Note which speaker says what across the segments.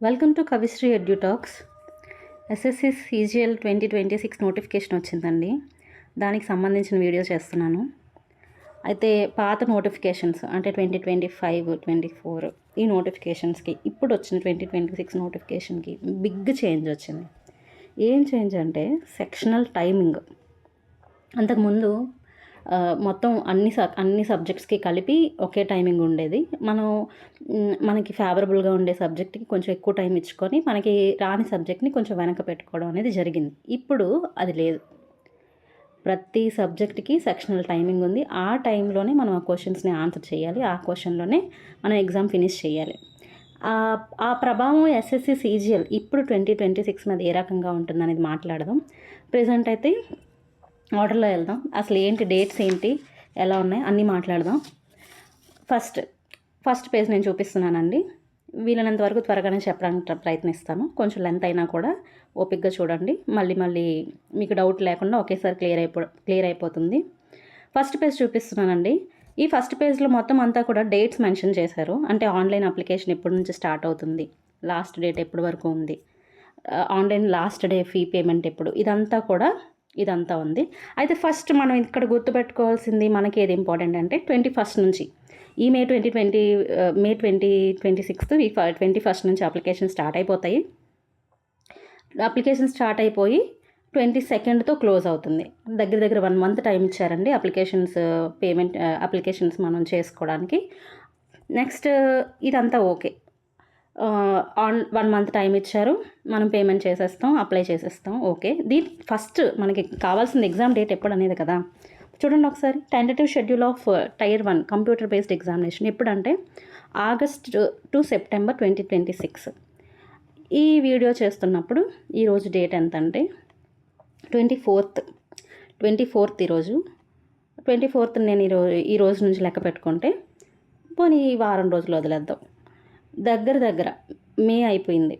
Speaker 1: Welcome to Kavishri edutalks. SSC CGL 2026 notification వచ్చిందండి. దానికి సంబంధించిన వీడియో చేస్తున్నాను. అయితే పాత నోటిఫికేషన్స్ అంటే 2025, 24 ఈ నోటిఫికేషన్స్కి ఇప్పుడు వచ్చిన 2026 నోటిఫికేషన్కి బిగ్ చేంజ్ వచ్చింది. ఏం చేంజ్ అంటే సెక్షనల్ టైమింగ్. అంతకుముందు మొత్తం అన్ని సబ్జెక్ట్స్కి కలిపి ఒకే టైమింగ్ ఉండేది. మనకి ఫేవరబుల్గా ఉండే సబ్జెక్ట్కి కొంచెం ఎక్కువ టైం ఇచ్చుకొని మనకి రాని సబ్జెక్ట్ని కొంచెం వెనక పెట్టుకోవడం అనేది జరిగింది. ఇప్పుడు అది లేదు. ప్రతి సబ్జెక్ట్కి సెక్షనల్ టైమింగ్ ఉంది. ఆ టైంలోనే మనం ఆ క్వశ్చన్స్ని ఆన్సర్ చేయాలి. ఆ క్వశ్చన్లోనే మనం ఎగ్జామ్ ఫినిష్ చేయాలి. ఆ ప్రభావం ఎస్ఎస్సి సీజీఎల్ ఇప్పుడు 2026 మీద ఏ రకంగా ఉంటుందనేది మాట్లాడదాం. ప్రెజెంట్ అయితే ఆర్డర్లో వెళ్దాం. అసలు ఏంటి డేట్స్ ఏంటి, ఎలా ఉన్నాయి అన్నీ మాట్లాడదాం. ఫస్ట్ పేజ్ నేను చూపిస్తున్నానండి. వీలైనంత వరకు త్వరగానే చెప్పడానికి ప్రయత్నిస్తాను. కొంచెం లెంత్ అయినా కూడా ఓపిక్గా చూడండి. మళ్ళీ మీకు డౌట్ లేకుండా ఒకేసారి క్లియర్ అయిపోతుంది. ఫస్ట్ పేజ్ చూపిస్తున్నానండి. ఈ ఫస్ట్ పేజ్లో మొత్తం అంతా కూడా డేట్స్ మెన్షన్ చేశారు. అంటే ఆన్లైన్ అప్లికేషన్ ఎప్పటి నుంచి స్టార్ట్ అవుతుంది, లాస్ట్ డేట్ ఎప్పటి వరకు ఉంది, online last day fee payment ఎప్పుడు, ఇదంతా ఉంది. అయితే ఫస్ట్ మనం ఇక్కడ గుర్తుపెట్టుకోవాల్సింది మనకి ఏది ఇంపార్టెంట్ అంటే 21st నుంచి ఈ మే 2026 ఈ 21st నుంచి అప్లికేషన్ స్టార్ట్ అయిపోతాయి. అప్లికేషన్ స్టార్ట్ అయిపోయి 22ndతో క్లోజ్ అవుతుంది. దగ్గర 1 month టైం ఇచ్చారండి అప్లికేషన్స్ మనం చేసుకోవడానికి. నెక్స్ట్ ఇదంతా ఓకే. 1 month టైం ఇచ్చారు, మనం పేమెంట్ చేసేస్తాం, అప్లై చేసేస్తాం. ఓకే. ఫస్ట్ మనకి కావాల్సిన ఎగ్జామ్ డేట్ ఎప్పుడు అనేది కదా. చూడండి ఒకసారి. Tentative schedule of tier 1 computer based examination ఎప్పుడంటే ఆగస్ట్ టు సెప్టెంబర్ 2026. ఈ వీడియో చేస్తున్నప్పుడు ఈరోజు డేట్ ఎంత అంటే 24th ఈరోజు. 24th నేను ఈ రోజు నుంచి లెక్క పెట్టుకుంటే పోనీ వారం రోజులు వదిలేద్దాం. దగ్గర మే అయిపోయింది,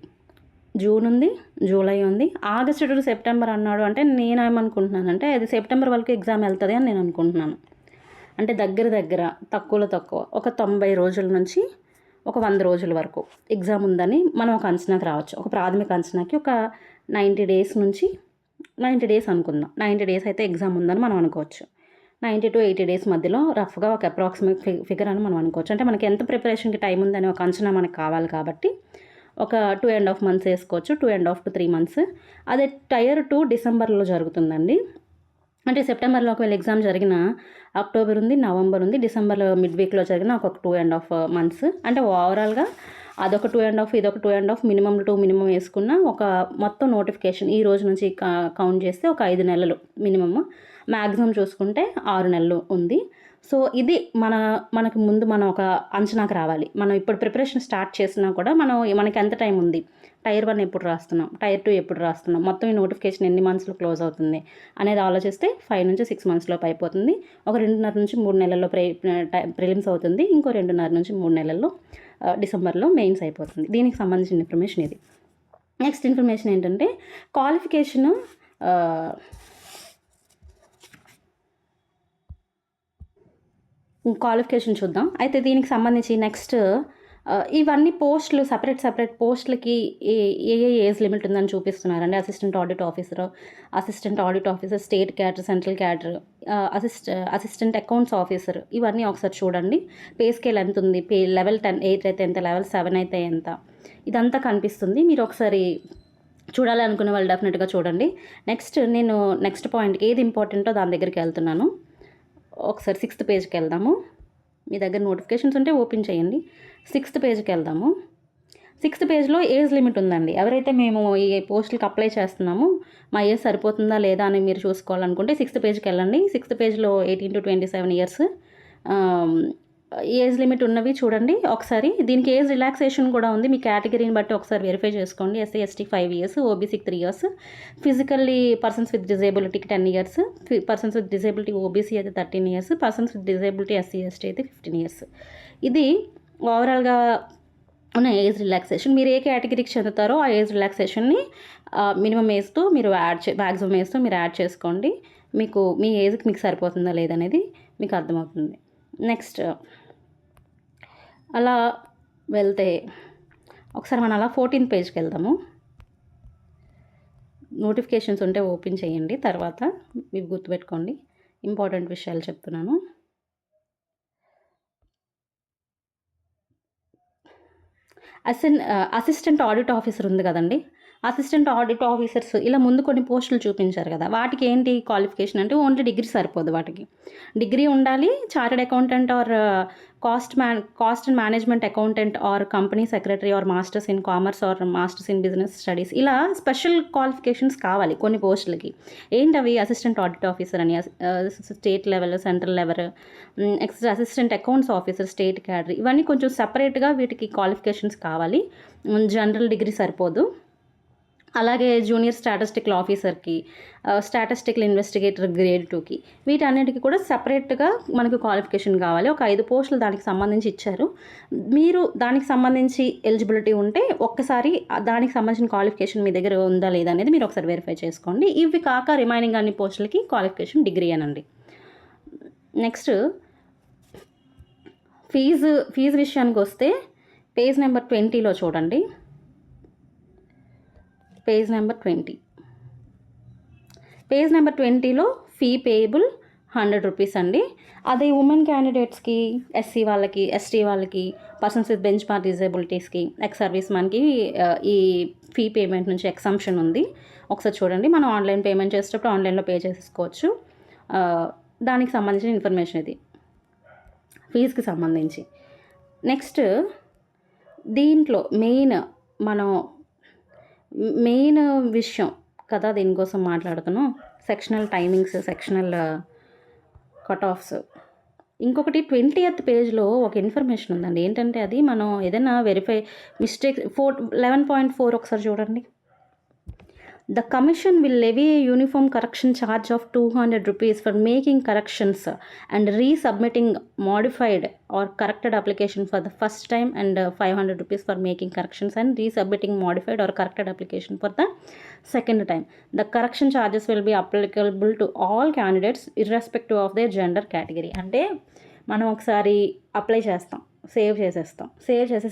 Speaker 1: జూన్ ఉంది, జూలై ఉంది, ఆగస్టు టు సెప్టెంబర్ అన్నాడు. అంటే నేనేమనుకుంటున్నానంటే అది సెప్టెంబర్ వరకు ఎగ్జామ్ వెళ్తుంది అని నేను అనుకుంటున్నాను. అంటే దగ్గర తక్కువ ఒక 90 రోజుల నుంచి ఒక 100 రోజుల వరకు ఎగ్జామ్ ఉందని మనం ఒక అంచనాకు రావచ్చు. ఒక ప్రాథమిక అంచనాకి ఒక 90 days నుంచి 90 days అనుకుందాం. 90 days అయితే ఎగ్జామ్ ఉందని మనం అనుకోవచ్చు. 90 to 80 days మధ్యలో రఫ్గా ఒక అప్రాక్సిమేట్ ఫిగర్ అని మనం అనుకోవచ్చు. అంటే మనకి ఎంత ప్రిపరేషన్కి టైం ఉందని ఒక అంచనా మనకు కావాలి కాబట్టి ఒక 2.5 months వేసుకోవచ్చు. 2.5 to 3 months. అదే టైర్ 2 డిసెంబర్లో జరుగుతుందండి. అంటే సెప్టెంబర్లో ఒకవేళ ఎగ్జామ్ జరిగిన అక్టోబర్ ఉంది, నవంబర్ ఉంది, డిసెంబర్లో మిడ్ వీక్లో జరిగిన ఒక 2.5 months. అంటే ఓవరాల్గా అదొక 2.5, ఇదొక 2.5, మినిమం వేసుకున్న ఒక మొత్తం నోటిఫికేషన్ ఈ రోజు నుంచి కౌంట్ చేస్తే ఒక 5 నెలలు మినిమమ్. మ్యాక్సిమం చూసుకుంటే 6 నెలలు ఉంది. సో ఇది మనకు ముందు మనం ఒక అంచనాకు రావాలి. మనం ఇప్పుడు ప్రిపరేషన్ స్టార్ట్ చేసినా కూడా మనకి ఎంత టైం ఉంది, టైర్ 1 ఎప్పుడు రాస్తున్నాం, టైర్ 2 ఎప్పుడు రాస్తున్నాం, మొత్తం ఈ నోటిఫికేషన్ ఎన్ని మంత్స్లో క్లోజ్ అవుతుంది అనేది ఆలోచిస్తే 5 నుంచి 6 monthsలోపు అయిపోతుంది. ఒక 2.5 నుంచి 3 నెలల్లో ప్రిలిమ్స్ అవుతుంది. ఇంకో 2.5 నుంచి 3 నెలల్లో డిసెంబర్లో మెయిన్స్ అయిపోతుంది. దీనికి సంబంధించిన ఇన్ఫర్మేషన్ ఇది. నెక్స్ట్ ఇన్ఫర్మేషన్ ఏంటంటే క్వాలిఫికేషన్ చూద్దాం. అయితే దీనికి సంబంధించి నెక్స్ట్ ఇవన్నీ పోస్టులు సపరేట్ పోస్టులకి ఏ ఏజ్ లిమిట్ ఉందని చూపిస్తున్నారండి. Assistant audit officer, state cadre, central cadre, assistant accounts officer, ఇవన్నీ ఒకసారి చూడండి. పే స్కేల్ ఎంత ఉంది, లెవెల్ 8 అయితే ఎంత, లెవెల్ 7 అయితే ఎంత, ఇదంతా కనిపిస్తుంది. మీరు ఒకసారి చూడాలి అనుకునే వాళ్ళు డెఫినెట్గా చూడండి. నేను నెక్స్ట్ పాయింట్కి ఏది ఇంపార్టెంటో దాని దగ్గరికి వెళ్తున్నాను. ఒకసారి 6th పేజ్కి వెళ్దాము. మీ దగ్గర నోటిఫికేషన్స్ ఉంటే ఓపెన్ చేయండి. 6th పేజ్కి వెళ్దాము. 6th పేజ్లో ఏజ్ లిమిట్ ఉందండి. ఎవరైతే మేము ఈ పోస్టులకు అప్లై చేస్తున్నామో మా ఏజ్ సరిపోతుందా లేదా అని మీరు చూసుకోవాలనుకుంటే 6th పేజ్కి వెళ్ళండి. 6th పేజ్లో 18 to 27 years ఏజ్ లిమిట్ ఉన్నవి చూడండి ఒకసారి. దీనికి ఏజ్ రిలాక్సేషన్ కూడా ఉంది. మీ కేటగిరీని బట్టి ఒకసారి వెరిఫై చేసుకోండి. ఎస్సీ ఎస్టీ 5 years, ఓబీసీకి 3 years, ఫిజికల్లీ పర్సన్స్ విత్ డిజేబిలిటీకి 10 years, persons with disability OBC అయితే 13 years, persons with disability SC ST అయితే 15 years. ఇది ఓవరాల్గా ఉన్న ఏజ్ రిలాక్సేషన్. మీరు ఏ కేటగిరీకి చెందుతారో ఆ ఏజ్ రిలాక్సేషన్ని మినిమం వేస్తూ మీరు మ్యాక్సిమం వేస్తూ మీరు యాడ్ చేసుకోండి. మీ ఏజ్కి మీకు సరిపోతుందా లేదనేది మీకు అర్థమవుతుంది. నెక్స్ట్ అలా వెళ్తే ఒకసారి మనం అలా 14th పేజ్కి వెళ్దాము. నోటిఫికేషన్స్ ఉంటే ఓపెన్ చేయండి. తర్వాత ఇవి గుర్తుపెట్టుకోండి, ఇంపార్టెంట్ విషయాలు చెప్తున్నాను. అసిస్టెంట్ ఆడిట్ ఆఫీసర్ ఉంది కదండి, అసిస్టెంట్ ఆడిట్ ఆఫీసర్స్ ఇలా ముందు కొన్ని పోస్టులు చూపించారు కదా, వాటికి ఏంటి క్వాలిఫికేషన్ అంటే ఓన్లీ డిగ్రీ సరిపోదు. వాటికి డిగ్రీ ఉండాలి. Chartered accountant or cost and management accountant or company secretary or masters in commerce or masters in business studies, ఇలా స్పెషల్ క్వాలిఫికేషన్స్ కావాలి కొన్ని పోస్టులకి. ఏంటవి? అసిస్టెంట్ ఆడిట్ ఆఫీసర్ అని, state level, central level, assistant accounts officer, state క్యాడరీ, ఇవన్నీ కొంచెం సపరేట్గా వీటికి క్వాలిఫికేషన్స్ కావాలి. జనరల్ డిగ్రీ సరిపోదు. అలాగే జూనియర్ స్టాటిస్టికల్ ఆఫీసర్కి, స్టాటిస్టికల్ ఇన్వెస్టిగేటర్ గ్రేడ్ 2కి, వీటన్నిటికీ కూడా సపరేట్గా మనకి క్వాలిఫికేషన్ కావాలి. ఒక 5 పోస్టులు దానికి సంబంధించి ఇచ్చారు. మీరు దానికి సంబంధించి ఎలిజిబిలిటీ ఉంటే ఒక్కసారి దానికి సంబంధించిన క్వాలిఫికేషన్ మీ దగ్గర ఉందా లేదా అనేది మీరు ఒకసారి వెరిఫై చేసుకోండి. ఇవి కాక రిమైనింగ్ అన్ని పోస్టులకి క్వాలిఫికేషన్ డిగ్రీ అనండి. నెక్స్ట్ ఫీజు విషయానికి వస్తే పేజ్ నెంబర్ 20లో చూడండి. పేజ్ నెంబర్ 20లో ఫీ పేయబుల్ 100 రూపీస్ అండి. అదే ఉమెన్ క్యాండిడేట్స్కి, ఎస్సీ వాళ్ళకి, ఎస్టీ వాళ్ళకి, పర్సన్స్ విత్ బెంచ్ మార్క్ డిజేబిలిటీస్కి, ఎక్స్ సర్వీస్ మ్యాన్కి ఈ ఫీ పేమెంట్ నుంచి ఎక్సంప్షన్ ఉంది. ఒకసారి చూడండి. మనం ఆన్లైన్ పేమెంట్ చేసేటప్పుడు ఆన్లైన్లో పే చేసుకోవచ్చు. దానికి సంబంధించిన ఇన్ఫర్మేషన్ ఇది ఫీజుకి సంబంధించి. నెక్స్ట్ దీంట్లో మెయిన్ విషయం కదా, దీనికోసం మాట్లాడుతున్నాం, sectional timings, sectional cut offs. ఇంకొకటి 20th పేజ్లో ఒక ఇన్ఫర్మేషన్ ఉందండి. ఏంటంటే అది మనం ఏదైనా వెరిఫై మిస్టేక్ 11.4 ఒకసారి చూడండి. The commission will levy a uniform correction charge of 200 rupees for making corrections and resubmitting modified or corrected application for the first time, and 500 rupees for making corrections and resubmitting modified or corrected application for the second time. The correction charges will be applicable to all candidates irrespective of their gender category. అంటే మనం ఒకసారి apply చేస్తాం, save చేసేసి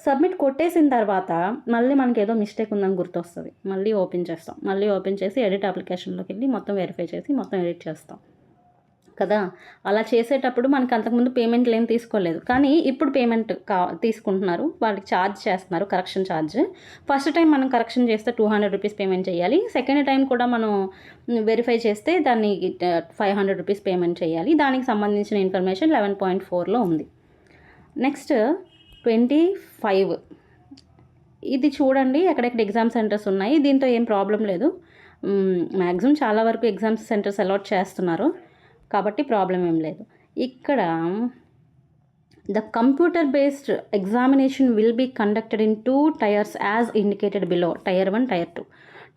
Speaker 1: submit కొట్టేసిన తర్వాత మళ్ళీ మనకి ఏదో మిస్టేక్ ఉందని గుర్తొస్తుంది. మళ్ళీ ఓపెన్ చేసి ఎడిట్ అప్లికేషన్లోకి వెళ్ళి మొత్తం వెరిఫై చేసి మొత్తం ఎడిట్ చేస్తాం కదా. అలా చేసేటప్పుడు మనకి అంతకుముందు పేమెంట్లు ఏం తీసుకోలేదు, కానీ ఇప్పుడు పేమెంట్ తీసుకుంటున్నారు. వాళ్ళకి ఛార్జ్ చేస్తున్నారు, కరెక్షన్ ఛార్జ్. ఫస్ట్ టైం మనం కరెక్షన్ చేస్తే 200 రూపీస్ పేమెంట్ చేయాలి. సెకండ్ టైం కూడా మనం వెరిఫై చేస్తే దాన్ని 500 రూపీస్ పేమెంట్ చేయాలి. దానికి సంబంధించిన ఇన్ఫర్మేషన్ 11.4లో ఉంది. నెక్స్ట్ 25 ఇది చూడండి. ఎక్కడెక్కడ ఎగ్జామ్ సెంటర్స్ ఉన్నాయి. దీంతో ఏం ప్రాబ్లం లేదు. మ్యాక్సిమం చాలా వరకు ఎగ్జామ్ సెంటర్స్ అలాట్ చేస్తున్నారు కాబట్టి ప్రాబ్లం ఏం లేదు. ఇక్కడ the computer based examination will be conducted in 2 tiers as indicated below. Tier 1, Tier 2.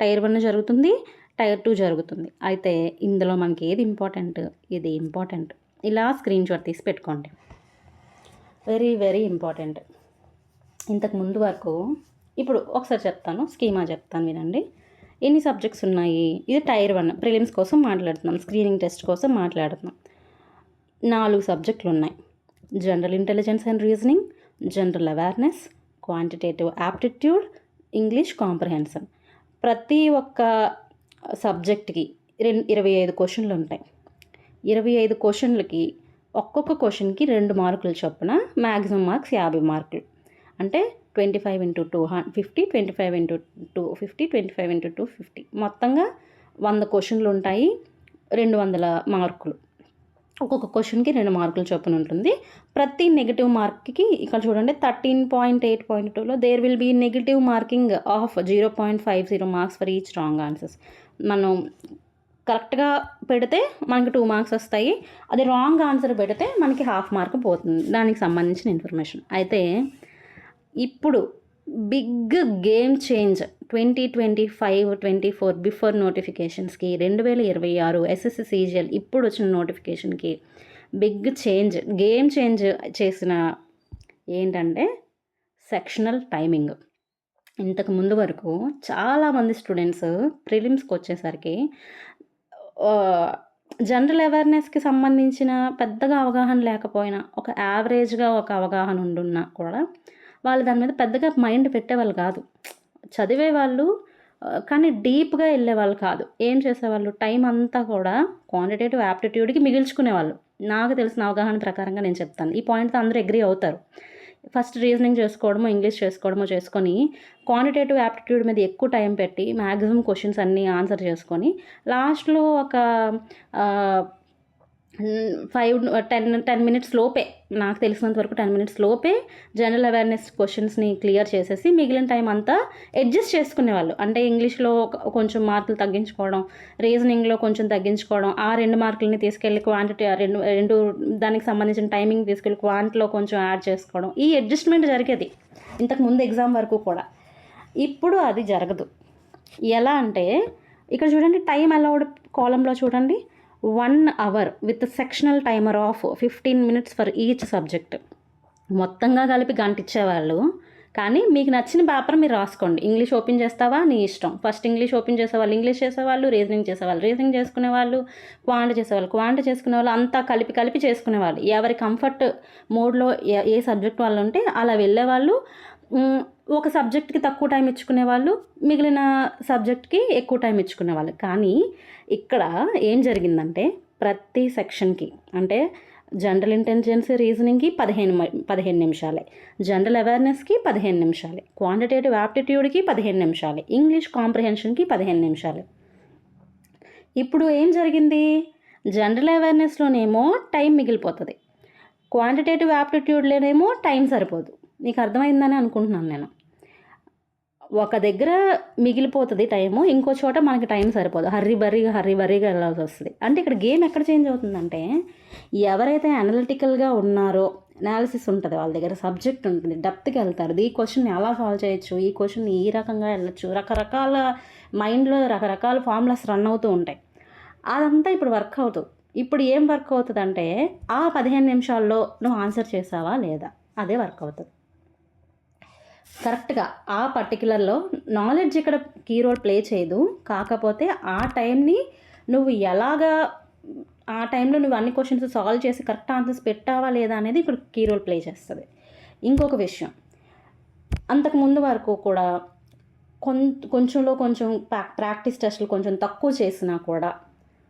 Speaker 1: Tier 1 జరుగుతుంది, Tier 2 జరుగుతుంది. అయితే ఇందులో మనకి ఏది ఇంపార్టెంట్, ఇది ఇంపార్టెంట్. ఇలా స్క్రీన్ షాట్ తీసి పెట్టుకోండి. Very very important. ఇంతకు ముందు వరకు ఇప్పుడు ఒకసారి చెప్తాను, స్కీమా చెప్తాను వినండి. ఎన్ని సబ్జెక్ట్స్ ఉన్నాయి? ఇది Tier 1 ప్రిలిమ్స్ కోసం మాట్లాడుతున్నాం, స్క్రీనింగ్ టెస్ట్ కోసం మాట్లాడుతున్నాం. 4 సబ్జెక్టులు ఉన్నాయి. General intelligence and reasoning, general awareness, quantitative aptitude, English comprehension. ప్రతి ఒక్క సబ్జెక్ట్కి 25 క్వశ్చన్లు ఉంటాయి. 25 క్వశ్చన్లకి ఒక్కొక్క క్వశ్చన్కి 2 మార్కులు చొప్పున, మ్యాక్సిమం మార్క్స్ 50 మార్కులు. అంటే 25 × 250, 25 × 250, 25 × 250, మొత్తంగా 100 క్వశ్చన్లు ఉంటాయి. 200 మార్కులు. ఒక్కొక్క క్వశ్చన్కి 2 మార్కులు చొప్పున ఉంటుంది. ప్రతి నెగిటివ్ మార్క్కి ఇక్కడ చూడండి 13.8.2లో there will be negative marking of 0.50 marks for each wrong answers. మనం కరెక్ట్గా పెడితే మనకి 2 మార్క్స్ వస్తాయి. అది రాంగ్ ఆన్సర్ పెడితే మనకి 1/2 మార్క్ పోతుంది. దానికి సంబంధించిన ఇన్ఫర్మేషన్. అయితే ఇప్పుడు బిగ్ గేమ్ చేంజ్ 2025-24 బిఫోర్ నోటిఫికేషన్స్కి, 2026 ఎస్ఎస్సి సీజీఎల్ ఇప్పుడు వచ్చిన నోటిఫికేషన్కి బిగ్ గేమ్ చేంజ్ చేసిన ఏంటంటే సెక్షనల్ టైమింగ్. ఇంతకు ముందు వరకు చాలామంది స్టూడెంట్స్ ప్రిలిమ్స్కి వచ్చేసరికి జనరల్ అవేర్నెస్కి సంబంధించిన పెద్దగా అవగాహన లేకపోయినా, ఒక యావరేజ్గా ఒక అవగాహన ఉండున్నా కూడా వాళ్ళు దాని మీద పెద్దగా మైండ్ పెట్టేవాళ్ళు కాదు. చదివేవాళ్ళు కానీ డీప్‌గా వెళ్ళేవాళ్ళు కాదు. ఏం చేసేవాళ్ళు టైం అంతా కూడా క్వాంటిటేటివ్ యాప్టిట్యూడ్‌కి మిగిల్చుకునేవాళ్ళు. నాకు తెలిసిన అవగాహన ప్రకారంగా నేను చెప్తాను. ఈ పాయింట్‌తో అందరూ అగ్రీ అవుతారు. ఫస్ట్ రీజనింగ్ చేసుకోవడమో, ఇంగ్లీష్ చేసుకోవడమో చేసుకొని క్వాంటిటేటివ్ యాప్టిట్యూడ్ మీద ఎక్కువ టైం పెట్టి మ్యాక్సిమం క్వెషన్స్ అన్నీ ఆన్సర్ చేసుకొని లాస్ట్‌లో ఒక 10 మినిట్స్ లోపే, నాకు తెలిసినంత వరకు 10 మినిట్స్ లోపే జనరల్ అవేర్‌నెస్ క్వెషన్స్‌ని క్లియర్ చేసేసి మిగిలిన టైం అంతా అడ్జస్ట్ చేసుకునేవాళ్ళు. అంటే ఇంగ్లీష్‌లో కొంచెం మార్కులు తగ్గించుకోవడం, రీజనింగ్‌లో కొంచెం తగ్గించుకోవడం, ఆ 2 మార్కులని తీసుకెళ్ళి క్వాంటిటీ రెండు దానికి సంబంధించిన టైమింగ్ తీసుకెళ్ళి క్వాంటిటీలో కొంచెం యాడ్ చేసుకోవడం. ఈ అడ్జస్ట్‌మెంట్ జరిగేది ఇంతకుముందు ఎగ్జామ్ వరకు కూడా. ఇప్పుడు అది జరగదు. ఎలా అంటే ఇక్కడ చూడండి, టైమ్ అలౌడ్ కాలంలో చూడండి, 1 hour with sectional timer of 15 minutes for each subject. మొత్తంగా కలిపి గంట ఇచ్చేవాళ్ళు. కానీ మీకు నచ్చిన పేపర్ మీరు రాసుకోండి. ఇంగ్లీష్ ఓపెన్ చేస్తావా నీ ఇష్టం. ఫస్ట్ ఇంగ్లీష్ ఓపెన్ చేసేవాళ్ళు ఇంగ్లీష్ చేసేవాళ్ళు, రీజనింగ్ చేసేవాళ్ళు రీజనింగ్ చేసుకునేవాళ్ళు, క్వాంట్ చేసుకునేవాళ్ళు, అంతా కలిపి చేసుకునేవాళ్ళు. ఎవరి కంఫర్ట్ మోడ్లో ఏ సబ్జెక్ట్ వాళ్ళు ఉంటే అలా వెళ్ళేవాళ్ళు. ఒక సబ్జెక్ట్కి తక్కువ టైం ఇచ్చుకునేవాళ్ళు, మిగిలిన సబ్జెక్ట్కి ఎక్కువ టైం ఇచ్చుకునేవాళ్ళు. కానీ ఇక్కడ ఏం జరిగిందంటే ప్రతి సెక్షన్కి, అంటే జనరల్ ఇంటెలిజెన్స్ రీజనింగ్కి 15 నిమిషాలే, జనరల్ అవేర్నెస్కి 15 నిమిషాలే, క్వాంటిటేటివ్ యాప్టిట్యూడ్కి 15 నిమిషాలే, ఇంగ్లీష్ కాంప్రిహెన్షన్కి 15 నిమిషాలే. ఇప్పుడు ఏం జరిగింది, జనరల్ అవేర్నెస్లోనేమో టైం మిగిలిపోతుంది, క్వాంటిటేటివ్ యాప్టిట్యూడ్లోనేమో టైం సరిపోదు. మీకు అర్థమైందని అనుకుంటున్నాను నేను. ఒక దగ్గర మిగిలిపోతుంది టైము, ఇంకో చోట మనకి టైం సరిపోదు, హర్రీ బర్రీగా వెళ్ళాల్సి వస్తుంది. అంటే ఇక్కడ గేమ్ ఎక్కడ చేంజ్ అవుతుందంటే ఎవరైతే అనలిటికల్గా ఉన్నారో, అనాలిసిస్ ఉంటుంది వాళ్ళ దగ్గర, సబ్జెక్ట్ ఉంటుంది, డెప్త్కి వెళ్తారు, ఈ క్వశ్చన్ని ఎలా సాల్వ్ చేయొచ్చు, ఈ క్వశ్చన్ని ఈ రకంగా వెళ్ళొచ్చు, రకరకాల మైండ్లో రకరకాల ఫార్ములాస్ రన్ అవుతూ ఉంటాయి. అదంతా ఇప్పుడు వర్క్ అవుతుంది. ఇప్పుడు ఏం వర్క్ అవుతుందంటే ఆ 15 నిమిషాల్లో నువ్వు ఆన్సర్ చేసావా లేదా, అదే వర్క్ అవుతుంది కరెక్ట్గా. ఆ పర్టికులర్లో నాలెడ్జ్ ఇక్కడ కీ రోల్ ప్లే చేయదు. కాకపోతే ఆ టైంని నువ్వు ఎలాగా, ఆ టైంలో నువ్వు అన్ని క్వశ్చన్స్ సాల్వ్ చేసి కరెక్ట్ ఆన్సర్స్ పెట్టావా లేదా అనేది ఇక్కడ కీ రోల్ ప్లే చేస్తుంది. ఇంకొక విషయం, అంతకుముందు వరకు కూడా కొంచెంలో కొంచెం ప్రాక్టీస్ టెస్టులు కొంచెం తక్కువ చేసినా కూడా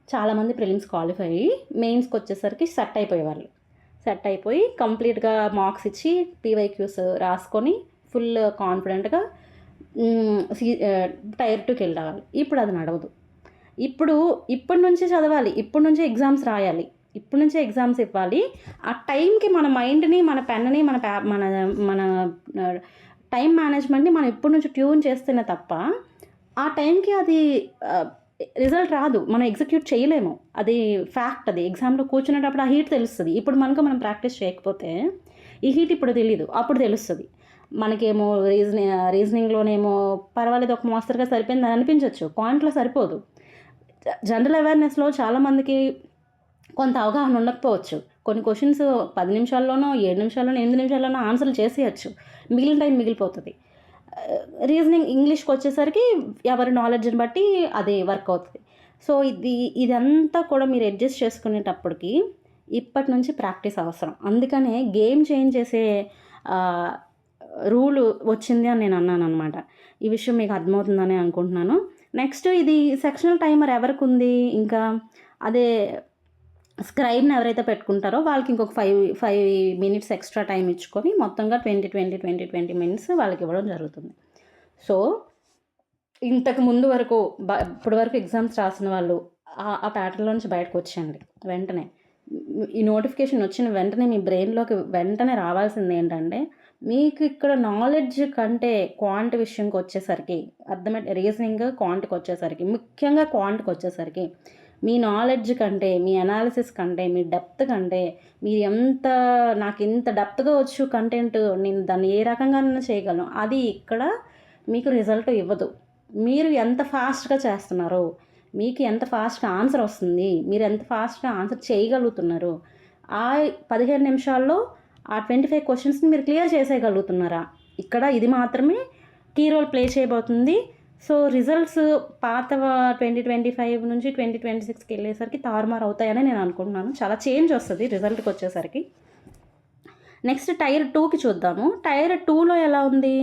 Speaker 1: చాలామంది ప్రిలిమ్స్ క్వాలిఫై అయ్యి మెయిన్స్కి వచ్చేసరికి సెట్ అయిపోయి కంప్లీట్గా మార్క్స్ ఇచ్చి పీవైక్యూస్ రాసుకొని ఫుల్ కాన్ఫిడెంట్గా టైర్ 2కి వెళ్ళాలి. ఇప్పుడు అది నడవదు. ఇప్పటి నుంచే చదవాలి, ఇప్పటి నుంచే ఎగ్జామ్స్ రాయాలి, ఇప్పటి నుంచే ఎగ్జామ్స్ ఇవ్వాలి. ఆ టైంకి మన మైండ్ని, మన పెన్ని, మన టైం మేనేజ్మెంట్ని మనం ఇప్పటి నుంచి ట్యూన్ చేస్తేనే తప్ప ఆ టైంకి అది రిజల్ట్ రాదు, మనం ఎగ్జిక్యూట్ చేయలేము. అది ఫ్యాక్ట్. అది ఎగ్జామ్లో కూర్చునేటప్పుడు ఆ హీట్ తెలుస్తుంది. ఇప్పుడు మనం ప్రాక్టీస్ చేయకపోతే ఈ హీట్ ఇప్పుడు తెలీదు, అప్పుడు తెలుస్తుంది. మనకేమో రీజనింగ్లోనేమో పర్వాలేదు, ఒక మోస్తరుగా సరిపోయింది అని అనిపించవచ్చు, క్వాంట్లో సరిపోదు. జనరల్ అవేర్నెస్లో చాలామందికి కొంత అవగాహన ఉండకపోవచ్చు. కొన్ని క్వశ్చన్స్ 10 నిమిషాల్లోనో 7 నిమిషాల్లోనో 8 నిమిషాల్లోనో ఆన్సర్లు చేసేయచ్చు, మిగిలిన టైం మిగిలిపోతుంది. రీజనింగ్ ఇంగ్లీష్కి వచ్చేసరికి ఎవరి నాలెడ్జ్ని బట్టి అది వర్క్ అవుతుంది. సో ఇదంతా కూడా మీరు అడ్జస్ట్ చేసుకునేటప్పటికి ఇప్పటి నుంచి ప్రాక్టీస్ అవసరం. అందుకనే గేమ్ చేంజ్ చేసే రూల్ వచ్చింది అని నేను అన్నాను అనమాట. ఈ విషయం మీకు అర్థమవుతుందని అనుకుంటున్నాను. నెక్స్ట్, ఇది సెక్షనల్ టైమర్ ఎవరికి ఉంది, ఇంకా అదే స్క్రైబ్ని ఎవరైతే పెట్టుకుంటారో వాళ్ళకి ఇంకొక 5 మినిట్స్ ఎక్స్ట్రా టైం ఇచ్చుకొని మొత్తంగా 20 మినిట్స్ వాళ్ళకి ఇవ్వడం జరుగుతుంది. సో ఇంతకు ముందు వరకు ఇప్పటి వరకు ఎగ్జామ్స్ రాసిన వాళ్ళు ఆ ప్యాటర్న్లో నుంచి బయటకు వచ్చేయండి. వెంటనే ఈ నోటిఫికేషన్ వచ్చిన వెంటనే మీ బ్రెయిన్లోకి వెంటనే రావాల్సింది ఏంటంటే, మీకు ఇక్కడ నాలెడ్జ్ కంటే క్వాంట్ విషయంకి వచ్చేసరికి, అర్థమైతే రీజనింగ్ క్వాంట్కి వచ్చేసరికి, ముఖ్యంగా క్వాంట్కి వచ్చేసరికి మీ నాలెడ్జ్ కంటే, మీ అనాలిసిస్ కంటే, మీ డెప్త్ కంటే, మీరు నాకు ఇంత డెప్త్గా వచ్చు కంటెంట్, నేను దాన్ని ఏ రకంగానైనా చేయగలను, అది ఇక్కడ మీకు రిజల్ట్ ఇవ్వదు. మీరు ఎంత ఫాస్ట్గా చేస్తున్నారో, మీకు ఎంత ఫాస్ట్గా ఆన్సర్ వస్తుంది, మీరు ఎంత ఫాస్ట్గా ఆన్సర్ చేయగలుగుతున్నారు, ఆ 15 నిమిషాల్లో ఆ 25 క్వశ్చన్స్ని మీరు క్లియర్ చేసేయగలుగుతున్నారా, ఇక్కడ ఇది మాత్రమే కీ రోల్ ప్లే చేయబోతుంది. సో రిజల్ట్స్ పాత 2025 నుంచి 2026కి వెళ్ళేసరికి తారుమారు అవుతాయని నేను అనుకుంటున్నాను. చాలా చేంజ్ వస్తుంది రిజల్ట్కి వచ్చేసరికి. నెక్స్ట్ టైర్ 2కి చూద్దాము. టైర్ 2లో ఎలా ఉంది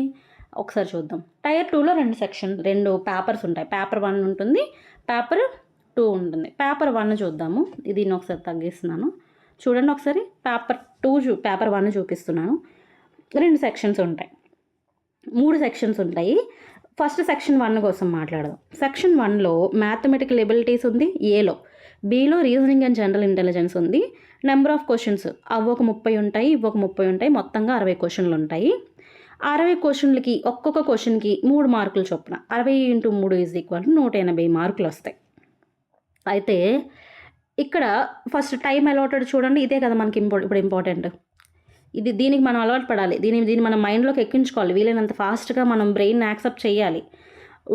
Speaker 1: ఒకసారి చూద్దాం. టైర్ 2లో రెండు పేపర్స్ ఉంటాయి. పేపర్ 1 ఉంటుంది, పేపర్ 2 ఉంటుంది. పేపర్ 1 చూద్దాము. దీన్ని ఒకసారి తగ్గిస్తున్నాను, చూడండి ఒకసారి. పేపర్ 1 చూపిస్తున్నాను. 2 సెక్షన్స్ ఉంటాయి, 3 సెక్షన్స్ ఉంటాయి. ఫస్ట్ సెక్షన్ 1 కోసం మాట్లాడదాం. సెక్షన్ 1లో మ్యాథమెటికల్ ఎబిలిటీస్ ఉంది ఏలో, బీలో రీజనింగ్ అండ్ జనరల్ ఇంటెలిజెన్స్ ఉంది. నెంబర్ ఆఫ్ క్వశ్చన్స్ అవ్వొక 30 ఉంటాయి, ఇవ్వొక 30 ఉంటాయి. మొత్తంగా 60 క్వశ్చన్లు ఉంటాయి. 60 క్వశ్చన్లకి ఒక్కొక్క క్వశ్చన్కి 3 మార్కులు చొప్పున 60 × 3 = 180 మార్కులు వస్తాయి. అయితే ఇక్కడ ఫస్ట్ టైం అలాటెడ్ చూడండి. ఇదే కదా మనకి ఇప్పుడు ఇంపార్టెంట్. దీనికి మనం అలవాటు పడాలి. దీన్ని మనం మైండ్లోకి ఎక్కించుకోవాలి. వీలైనంత ఫాస్ట్గా మనం బ్రెయిన్ యాక్సెప్ట్ చేయాలి.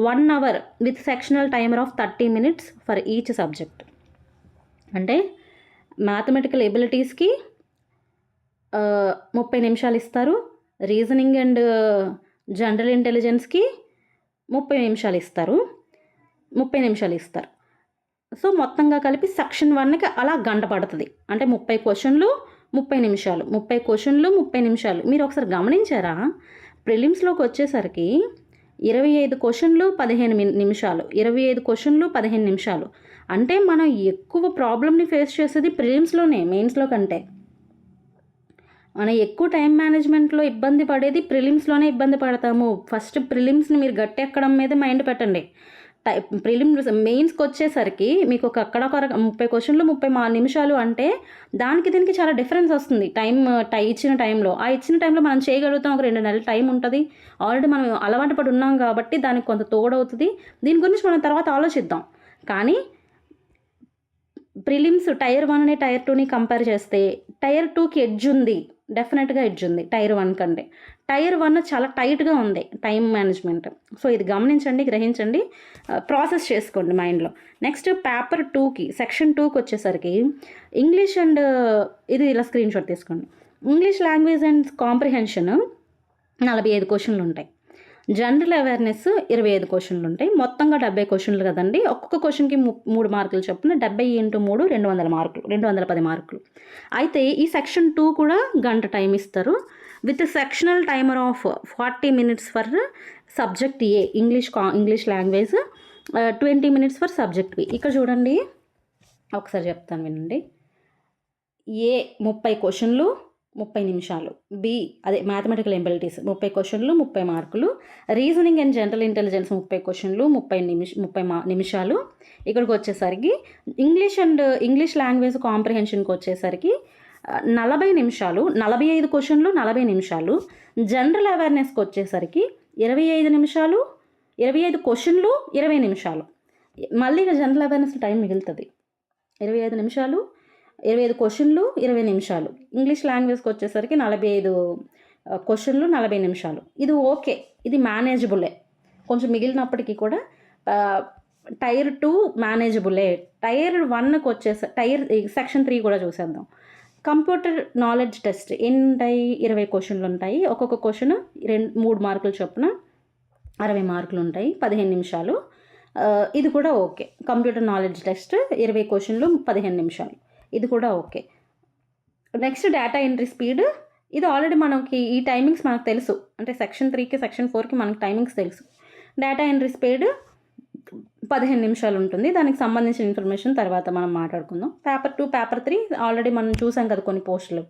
Speaker 1: 1 hour with sectional timer of 30 minutes for each subject. అంటే మ్యాథమెటికల్ ఎబిలిటీస్కి 30 నిమిషాలు ఇస్తారు, రీజనింగ్ అండ్ జనరల్ ఇంటెలిజెన్స్కి 30 నిమిషాలు ఇస్తారు. సో మొత్తంగా కలిపి సెక్షన్ 1కి అలా గంట పడుతుంది. అంటే 30 క్వశ్చన్లు 30 నిమిషాలు, 30 క్వశ్చన్లు 30 నిమిషాలు. మీరు ఒకసారి గమనించారా? ప్రిలిమ్స్లోకి వచ్చేసరికి 25 క్వశ్చన్లు 15 నిమిషాలు, 25 క్వశ్చన్లు 15 నిమిషాలు. అంటే మనం ఎక్కువ ప్రాబ్లమ్ని ఫేస్ చేసేది ప్రిలిమ్స్లోనే, మెయిన్స్లో కంటే. మనం ఎక్కువ టైం మేనేజ్మెంట్లో ఇబ్బంది పడేది ప్రిలిమ్స్లోనే ఇబ్బంది పడతాము. ఫస్ట్ ప్రిలిమ్స్ని మీరు గట్టెక్కడం మీద మైండ్ పెట్టండి. మెయిన్స్కి వచ్చేసరికి మీకు అక్కడ 30 క్వశ్చన్లు 30 నిమిషాలు అంటే దీనికి చాలా డిఫరెన్స్ వస్తుంది. ఇచ్చిన టైంలో మనం చేయగలుగుతాం. ఒక 2 నెలల టైం ఉంటుంది. ఆల్రెడీ మనం అలవాటు పడి ఉన్నాం కాబట్టి దానికి కొంత తోడవుతుంది. దీని గురించి మనం తర్వాత ఆలోచిద్దాం. కానీ ప్రిలిమ్స్ టైర్ 1ని టైర్ 2ని కంపేర్ చేస్తే టైర్ 2కి ఎడ్జ్ ఉంది, డెఫినెట్గా ఎడ్జ్ ఉంది టైర్ 1 కంటే. టైర్ 1 చాలా టైట్గా ఉంది టైం మేనేజ్మెంట్. సో ఇది గమనించండి, గ్రహించండి, ప్రాసెస్ చేసుకోండి మైండ్లో. నెక్స్ట్ పేపర్ 2కి సెక్షన్ 2కి వచ్చేసరికి ఇంగ్లీష్ అండ్ ఇది ఇలా స్క్రీన్ షాట్ తీసుకోండి. ఇంగ్లీష్ లాంగ్వేజ్ అండ్ కాంప్రిహెన్షన్ 45 క్వశ్చన్లు ఉంటాయి. జనరల్ అవేర్నెస్ 25 క్వశ్చన్లు ఉంటాయి. మొత్తంగా 70 క్వశ్చన్లు కదండి. ఒక్కొక్క క్వశ్చన్కి 3 మార్కులు చొప్పున 70 × 3 200 మార్కులు, 210 మార్కులు. అయితే ఈ సెక్షన్ 2 కూడా గంట టైం ఇస్తారు with sectional timer of 40 minutes for subject A English language, 20 minutes for subject B. ఇక్కడ చూడండి ఒకసారి చెప్తాను వినండి. ఏ 30 క్వశ్చన్లు 30 నిమిషాలు, బి అదే మ్యాథమెటికల్ ఎబిలిటీస్ 30 క్వశ్చన్లు 30 మార్కులు, రీజనింగ్ అండ్ జనరల్ ఇంటెలిజెన్స్ 30 క్వశ్చన్లు 30 నిమిషాలు. ఇక్కడికి వచ్చేసరికి ఇంగ్లీష్ లాంగ్వేజ్ కాంప్రిహెన్షన్కి వచ్చేసరికి 40 నిమిషాలు, 45 క్వశ్చన్లు 40 నిమిషాలు. జనరల్ అవేర్నెస్కి వచ్చేసరికి 25 నిమిషాలు, 25 క్వశ్చన్లు 20 నిమిషాలు. మళ్ళీ జనరల్ అవేర్నెస్ టైం మిగులుతుంది. 25 నిమిషాలు, 25 క్వశ్చన్లు 20 నిమిషాలు. ఇంగ్లీష్ లాంగ్వేజ్కి వచ్చేసరికి 45 క్వశ్చన్లు 40 నిమిషాలు. ఇది ఓకే, ఇది మేనేజబులే. కొంచెం మిగిలినప్పటికీ కూడా టైర్ 2 మేనేజబులే. టైర్ 1కి వచ్చేసరికి సెక్షన్ 3 కూడా చూసేద్దాం. కంప్యూటర్ నాలెడ్జ్ టెస్ట్ ఎన్ని ఉంటాయి? 20 క్వశ్చన్లు ఉంటాయి. ఒక్కొక్క క్వశ్చన్ 3 మార్కులు చొప్పున 60 మార్కులు ఉంటాయి, 15 నిమిషాలు. ఇది కూడా ఓకే. కంప్యూటర్ నాలెడ్జ్ టెస్ట్ 20 క్వశ్చన్లు 15 నిమిషాలు. ఇది కూడా okay. Next data entry speed. ఇది ఆల్రెడీ మనకి ఈ టైమింగ్స్ మనకు తెలుసు. అంటే సెక్షన్ 3కి సెక్షన్ 4కి మనకి టైమింగ్స్ తెలుసు. డేటా ఎంట్రీ స్పీడ్ 15 నిమిషాలు ఉంటుంది. దానికి సంబంధించిన ఇన్ఫర్మేషన్ తర్వాత మనం మాట్లాడుకుందాం. పేపర్ 2 పేపర్ 3 ఆల్రెడీ మనం చూసాం కదా కొన్ని పోస్టులు.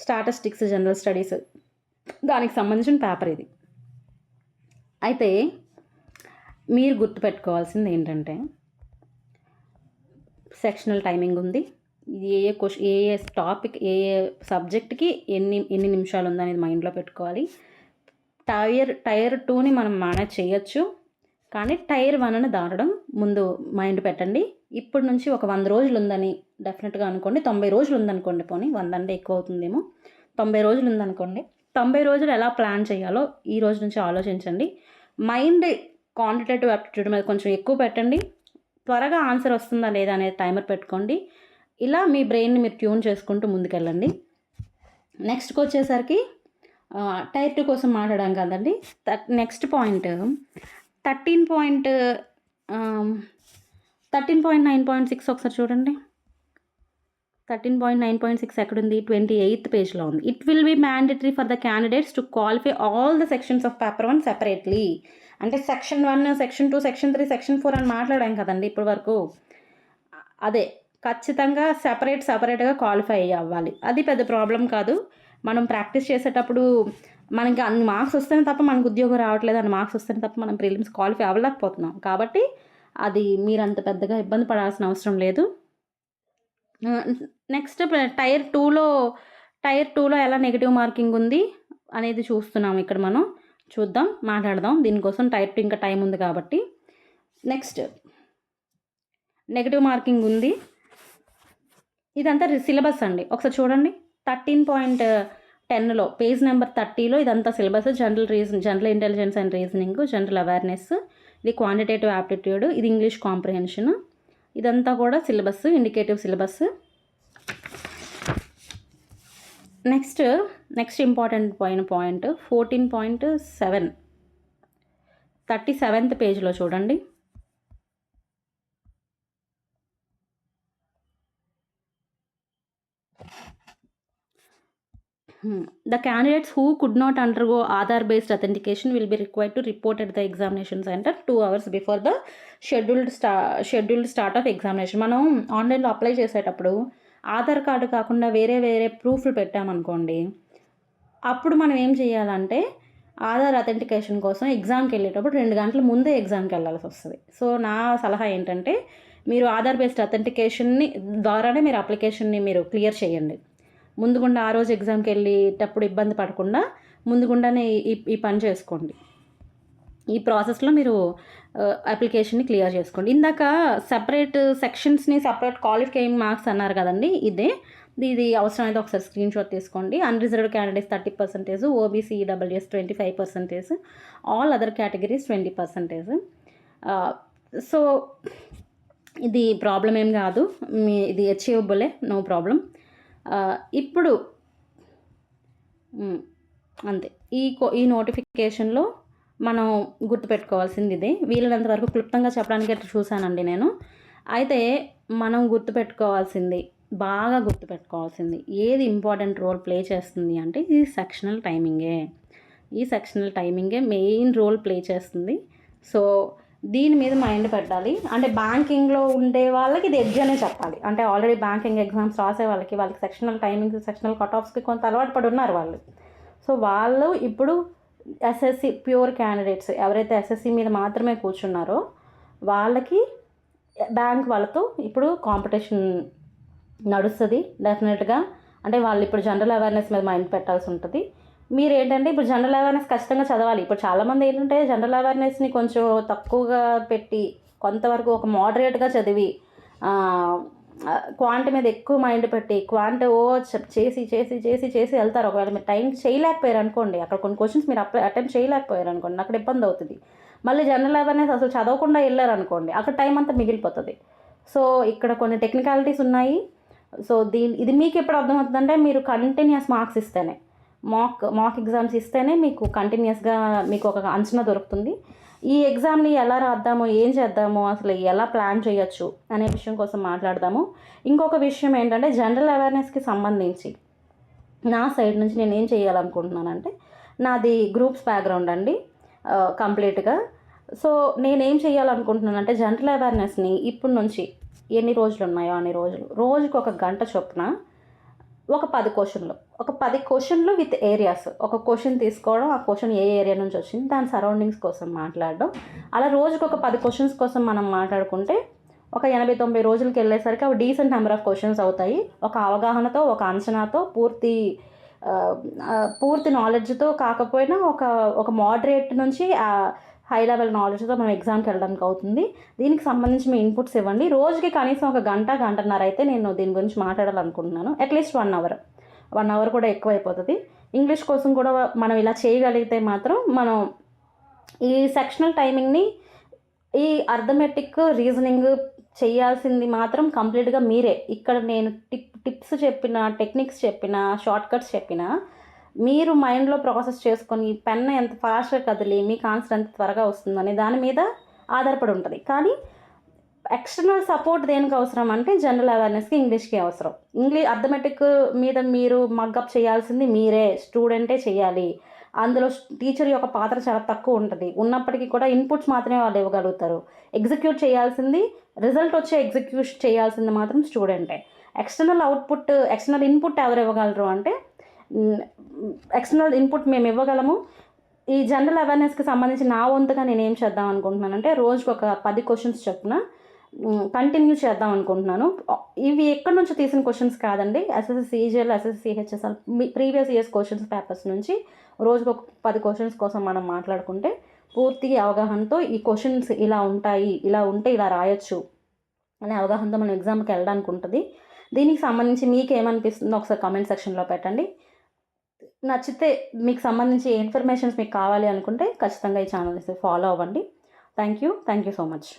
Speaker 1: స్టాటిస్టిక్స్, జనరల్ స్టడీస్, దానికి సంబంధించిన పేపర్ ఇది. అయితే మీరు గుర్తుపెట్టుకోవాల్సింది ఏంటంటే సెక్షనల్ టైమింగ్ ఉంది. ఏ టాపిక్ ఏ సబ్జెక్ట్కి ఎన్ని నిమిషాలు ఉందనేది మైండ్లో పెట్టుకోవాలి. టైర్ 2ని మనం మేనేజ్ చేయొచ్చు, కానీ టైర్ 1ని దాటడం ముందు మైండ్ పెట్టండి. ఇప్పటి నుంచి ఒక 100 రోజులు ఉందని డెఫినెట్గా అనుకోండి. 90 రోజులు ఉందనుకోండి, పోనీ 100 అంటే ఎక్కువ అవుతుందేమో. 90 రోజులు ఉందనుకోండి. 90 రోజులు ఎలా ప్లాన్ చేయాలో ఈ రోజు నుంచి ఆలోచించండి. మైండ్ క్వాంటిటేటివ్ యాప్టిట్యూడ్ మీద కొంచెం ఎక్కువ పెట్టండి. త్వరగా ఆన్సర్ వస్తుందా లేదా అనేది టైమర్ పెట్టుకోండి. ఇలా మీ బ్రెయిన్ని మీరు ట్యూన్ చేసుకుంటూ ముందుకెళ్ళండి. నెక్స్ట్కి వచ్చేసరికి టైర్ 2 కోసం మాట్లాడాం కదండి. నెక్స్ట్ పాయింట్ 13.9.6 ఒకసారి చూడండి. 13.9.6 ఎక్కడుంది? 28th పేజ్లో ఉంది. It will be mandatory for the candidates to qualify all the sections of paper 1 separately. అంటే సెక్షన్ 1, సెక్షన్ 2, సెక్షన్ 3, సెక్షన్ 4 అని మాట్లాడాం కదండి ఇప్పటి వరకు. అదే ఖచ్చితంగా సపరేట్గా క్వాలిఫై అవ్వాలి. అది పెద్ద ప్రాబ్లం కాదు. మనం ప్రాక్టీస్ చేసేటప్పుడు మనకి అన్ని మార్క్స్ వస్తేనే తప్ప మనకు ఉద్యోగం రావట్లేదు, అన్ని మార్క్స్ వస్తేనే తప్ప మనం ప్రిలిమ్స్ క్వాలిఫై అవ్వలేకపోతున్నాం. కాబట్టి అది మీరు అంత పెద్దగా ఇబ్బంది పడాల్సిన అవసరం లేదు. నెక్స్ట్ టైర్ 2లో ఎలా నెగిటివ్ మార్కింగ్ ఉంది అనేది చూస్తున్నాం ఇక్కడ మనం. చూద్దాం, మాట్లాడదాం. దీనికోసం టైర్ 2 ఇంకా టైం ఉంది కాబట్టి. నెక్స్ట్ నెగిటివ్ మార్కింగ్ ఉంది. ఇదంతా సిలబస్ అండి. ఒకసారి చూడండి. 13.10లో పేజ్ నెంబర్ 30లో ఇదంతా syllabus. General intelligence and reasoning, general awareness, ఇది క్వాంటిటేటివ్ యాప్టిట్యూడ్, ఇది ఇంగ్లీష్ కాంప్రిహెన్షన్, ఇదంతా కూడా syllabus, indicative syllabus. Next important point 14.7 37th పేజ్లో చూడండి. The candidates who could not undergo Aadhaar-based authentication will be required to report at the examination center 2 hours before the scheduled start of examination. మనం ఆన్లైన్లో apply చేసేటప్పుడు Aadhaar card కాకుండా వేరే ప్రూఫ్లు పెట్టామనుకోండి, అప్పుడు మనం ఏం చేయాలంటే ఆధార్ అథెంటికేషన్ కోసం ఎగ్జామ్కి వెళ్ళేటప్పుడు 2 గంటల ముందే ఎగ్జామ్కి వెళ్ళాల్సి వస్తుంది. సో నా సలహా ఏంటంటే మీరు ఆధార్ బేస్డ్ అథెంటికేషన్ని ద్వారానే మీరు అప్లికేషన్ని మీరు క్లియర్ చేయండి. ముందుగుండా ఆ రోజు ఎగ్జామ్కి వెళ్ళేటప్పుడు ఇబ్బంది పడకుండా ముందుగుండానే ఈ పని చేసుకోండి. ఈ ప్రాసెస్లో మీరు అప్లికేషన్ని క్లియర్ చేసుకోండి. ఇందాక సెపరేట్ సెక్షన్స్ని సెపరేట్ క్వాలిఫైయింగ్ మార్క్స్ అన్నారు కదండి, ఇది అవసరమైతే ఒకసారి స్క్రీన్ షాట్ తీసుకోండి. Unreserved candidates 30%, OBC EWS 25%, all other categories 20%. So ఇది ప్రాబ్లం ఏం కాదు, ఇది అచీవబులే, నో ప్రాబ్లం. ఇప్పుడు అంతే. ఈ నోటిఫికేషన్లో మనం గుర్తుపెట్టుకోవాల్సింది ఇదే. వీలైనంత వరకు క్లుప్తంగా చెప్పడానికి చూశానండి నేను. అయితే మనం బాగా గుర్తుపెట్టుకోవాల్సింది ఏది ఇంపార్టెంట్ రోల్ ప్లే చేస్తుంది అంటే ఈ సెక్షనల్ టైమింగే మెయిన్ రోల్ ప్లే చేస్తుంది. సో దీని మీద మైండ్ పెట్టాలి. అంటే బ్యాంకింగ్లో ఉండే వాళ్ళకి ఇది ఎడ్జ్ అనే చెప్పాలి. అంటే ఆల్రెడీ బ్యాంకింగ్ ఎగ్జామ్స్ రాసే వాళ్ళకి సెక్షనల్ టైమింగ్స్, సెక్షనల్ కట్ ఆఫ్స్కి కొంత అలవాటు పడి ఉన్నారు వాళ్ళు. సో వాళ్ళు ఇప్పుడు ఎస్ఎస్సి ప్యూర్ క్యాండిడేట్స్ ఎవరైతే ఎస్ఎస్సి మీద మాత్రమే కూర్చున్నారో వాళ్ళకి బ్యాంక్ వాళ్ళతో ఇప్పుడు కాంపిటీషన్ నడుస్తుంది డెఫినెట్గా. అంటే వాళ్ళు ఇప్పుడు జనరల్ అవేర్నెస్ మీద మైండ్ పెట్టాల్సి ఉంటుంది. మీరు ఏంటంటే ఇప్పుడు జనరల్ అవేర్నెస్ ఖచ్చితంగా చదవాలి. ఇప్పుడు చాలామంది ఏంటంటే జనరల్ అవేర్నెస్ని కొంచెం తక్కువగా పెట్టి కొంతవరకు ఒక మోడరేట్గా చదివి క్వాంట్ మీద ఎక్కువ మైండ్ పెట్టి క్వాంట్ చేసి వెళ్తారు. ఒకవేళ మీరు టైం చేయలేకపోయారు అనుకోండి, అక్కడ కొన్ని క్వశ్చన్స్ మీరు అటెంప్ట్ చేయలేకపోయారు అనుకోండి, అక్కడ ఇబ్బంది అవుతుంది. మళ్ళీ జనరల్ అవేర్నెస్ అసలు చదవకుండా వెళ్ళారు అనుకోండి, అక్కడ టైం అంతా మిగిలిపోతుంది. సో ఇక్కడ కొన్ని టెక్నికాలిటీస్ ఉన్నాయి. సో ఇది మీకు ఎప్పుడు అర్థమవుతుందంటే మీరు కంటిన్యూస్ మార్క్స్ ఇస్తేనే, మాక్ ఎగ్జామ్స్ ఇస్తేనే మీకు కంటిన్యూస్గా మీకు ఒక అంచనా దొరుకుతుంది. ఈ ఎగ్జామ్ని ఎలా రాద్దాము, ఏం చేద్దాము, అసలు ఎలా ప్లాన్ చేయొచ్చు అనే విషయం కోసం మాట్లాడదాము. ఇంకొక విషయం ఏంటంటే జనరల్ అవేర్నెస్కి సంబంధించి నా సైడ్ నుంచి నేను ఏం చేయాలనుకుంటున్నానంటే, నాది గ్రూప్స్ బ్యాక్గ్రౌండ్ అండి కంప్లీట్గా. సో నేనేం చేయాలనుకుంటున్నానంటే జనరల్ అవేర్నెస్ని ఇప్పటి నుంచి ఎన్ని రోజులు ఉన్నాయో అన్ని రోజుకి 1 గంట చొప్పున ఒక 10 క్వశ్చన్లు విత్ ఏరియాస్. ఒక క్వశ్చన్ తీసుకోవడం, ఆ క్వశ్చన్ ఏ ఏరియా నుంచి వచ్చింది, దాని సరౌండింగ్స్ కోసం మాట్లాడడం. అలా రోజుకి ఒక 10 క్వశ్చన్స్ కోసం మనం మాట్లాడుకుంటే ఒక 80-90 రోజులకి వెళ్ళేసరికి అవి డీసెంట్ నెంబర్ ఆఫ్ క్వశ్చన్స్ అవుతాయి. ఒక అవగాహనతో, ఒక అంచనాతో, పూర్తి నాలెడ్జ్తో కాకపోయినా ఒక మోడరేట్ నుంచి హై లెవెల్ నాలెడ్జ్తో మనం ఎగ్జామ్కి వెళ్ళడానికి అవుతుంది. దీనికి సంబంధించి మీ ఇన్పుట్స్ ఇవ్వండి. రోజుకి కనీసం 1 గంటన్నర అయితే నేను దీని గురించి మాట్లాడాలనుకుంటున్నాను. అట్లీస్ట్ 1 అవర్ కూడా ఎక్కువైపోతుంది. ఇంగ్లీష్ కోసం కూడా మనం ఇలా చేయగలిగితే మాత్రం మనం ఈ సెక్షనల్ టైమింగ్ని, ఈ అర్థమెటిక్ రీజనింగ్ చేయాల్సింది మాత్రం కంప్లీట్గా మీరే. ఇక్కడ నేను టిప్స్ చెప్పిన, టెక్నిక్స్ చెప్పిన, షార్ట్ కట్స్ చెప్పిన మీరు మైండ్లో ప్రాసెస్ చేసుకొని పెన్ ఎంత ఫాస్ట్గా కదిలి మీకు ఆన్సర్ ఎంత త్వరగా వస్తుందని దాని మీద ఆధారపడి ఉంటుంది. కానీ ఎక్స్టర్నల్ సపోర్ట్ దేనికి అవసరం అంటే జనరల్ అవేర్నెస్కి, ఇంగ్లీష్కి అవసరం. అర్థమెటిక్ మీద మీరు మగ్గప్ చేయాల్సింది మీరే, స్టూడెంటే చేయాలి. అందులో టీచర్ యొక్క పాత్ర చాలా తక్కువ ఉంటుంది. ఉన్నప్పటికీ కూడా ఇన్పుట్స్ మాత్రమే వాళ్ళు ఇవ్వగలుగుతారు. ఎగ్జిక్యూట్ చేయాల్సింది, రిజల్ట్ వచ్చే ఎగ్జిక్యూట్ చేయాల్సింది మాత్రం స్టూడెంటే. ఎక్స్టర్నల్ ఇన్పుట్ ఎవరు ఇవ్వగలరు అంటే ఎక్స్టర్నల్ ఇన్పుట్ మేము ఇవ్వగలము. ఈ జనరల్ అవేర్నెస్కి సంబంధించి నా వంతుగా నేను ఏం చేద్దాం అనుకుంటున్నానంటే రోజుకి ఒక 10 క్వశ్చన్స్ చొప్పున కంటిన్యూ చేద్దాం అనుకుంటున్నాను. ఇవి ఎక్కడి నుంచి తీసిన క్వశ్చన్స్ కాదండి, SSC CGL, SSC CHSL previous years questions papers నుంచి రోజుకు ఒక 10 క్వశ్చన్స్ కోసం మనం మాట్లాడుకుంటే పూర్తిగా అవగాహనతో ఈ క్వశ్చన్స్ ఇలా ఉంటాయి, ఇలా ఉంటే ఇలా రాయొచ్చు అనే అవగాహనతో మనం ఎగ్జామ్కి వెళ్ళడానికి ఉంటుంది. దీనికి సంబంధించి మీకు ఏమనిపిస్తుందో ఒకసారి కామెంట్ సెక్షన్లో పెట్టండి. నచ్చితే మీకు సంబంధించి ఇన్ఫర్మేషన్స్ మీకు కావాలి అనుకుంటే ఖచ్చితంగా ఈ ఛానల్ని ఫాలో అవ్వండి. Thank you so much.